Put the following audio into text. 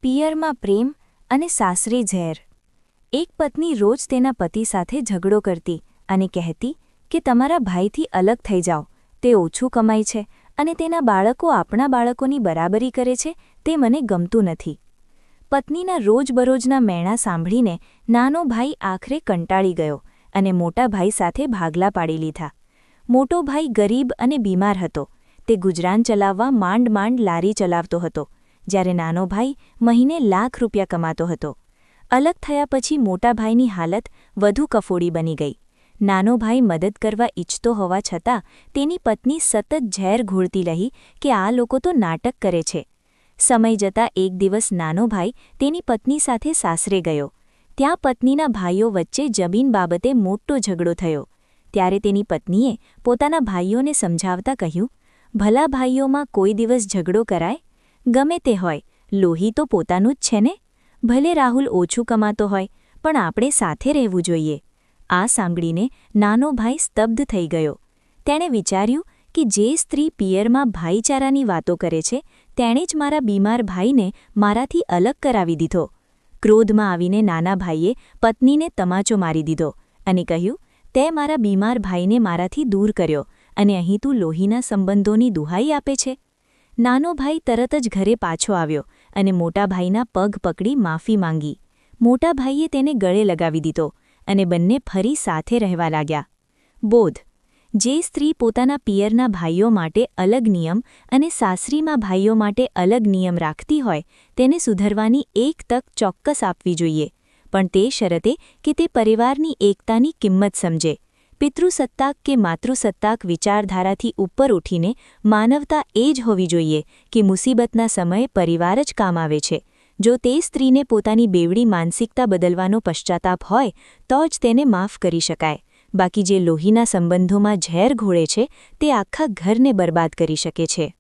પિયરમાં પ્રેમ અને સાસરે ઝેર। એક પત્ની રોજ તેના પતિ સાથે ઝઘડો કરતી અને કહેતી કે તમારા ભાઈથી અલગ થઈ જાઓ, તે ઓછું કમાય છે અને તેના બાળકો આપણા બાળકોની બરાબરી કરે છે, તે મને ગમતું નથી। પત્નીના રોજબરોજના મેણા સાંભળીને નાનો ભાઈ આખરે કંટાળી ગયો અને મોટા ભાઈ સાથે ભાગલા પાડી લીધા। મોટો ભાઈ ગરીબ અને બીમાર હતો, તે ગુજરાન ચલાવવા માંડ માંડ લારી ચલાવતો હતો, જ્યારે નાનો ભાઈ મહિને લાખ રૂપિયા કમાતો હતો। અલગ થયા પછી મોટા ભાઈની હાલત વધુ કફોડી બની ગઈ। નાનો ભાઈ મદદ કરવા ઈચ્છતો હોવા છતાં તેની પત્ની સતત ઝેર ઘોળતી રહી કે આ લોકો તો નાટક કરે છે। સમય જતાં એક દિવસ નાનો ભાઈ તેની પત્ની સાથે સાસરે ગયો। ત્યાં પત્નીના ભાઈઓ વચ્ચે જમીન બાબતે મોટો ઝઘડો થયો। ત્યારે તેની પત્નીએ પોતાના ભાઈઓને સમજાવતા કહ્યું, ભલા ભાઈઓમાં કોઈ દિવસ ઝઘડો કરાય? ગમે તે હોય, લોહી તો પોતાનું જ છે ને? ભલે રાહુલ ઓછું કમાતો હોય, પણ આપણે સાથે રહેવું જોઈએ। આ સાંભળીને નાનો ભાઈ સ્તબ્ધ થઈ ગયો। તેણે વિચાર્યું કે જે સ્ત્રી પિયરમાં ભાઈચારાની વાતો કરે છે, તેણે જ મારા બીમાર ભાઈને મારાથી અલગ કરાવી દીધો। ક્રોધમાં આવીને નાના ભાઈએ પત્નીને તમાચો મારી દીધો અને કહ્યું, તે મારા બીમાર ભાઈને મારાથી દૂર કર્યો અને અહીં તું લોહીના સંબંધોની દુહાઈ આપે છે? નાનો ભાઈ તરત જ ઘરે પાછો આવ્યો અને મોટા ભાઈના પગ પકડી માફી માંગી। મોટા ભાઈએ તેને ગળે લગાવી દીધો અને બંને ફરી સાથે રહેવા લાગ્યા। બોધ: જે સ્ત્રી પોતાના પિયરના ભાઈઓ માટે અલગ નિયમ અને સાસરીમાં ભાઈઓ માટે અલગ નિયમ રાખતી હોય, તેને સુધરવાની એક તક ચોક્કસ આપવી જોઈએ, પણ તે શરતે કે તે પરિવારની એકતાની કિંમત સમજે। પિતૃસત્તાક કે માતૃસત્તાક વિચારધારાથી ઉપર ઉઠીને માનવતા એ જ હોવી જોઈએ કે મુસીબતના સમયે પરિવાર જ કામ આવે છે। જો તે સ્ત્રીને પોતાની બેવડી માનસિકતા બદલવાનો પશ્ચાતાપ હોય તો જ તેને માફ કરી શકાય, બાકી જે લોહીના સંબંધોમાં ઝેર ઘોળે છે તે આખા ઘરને બરબાદ કરી શકે છે।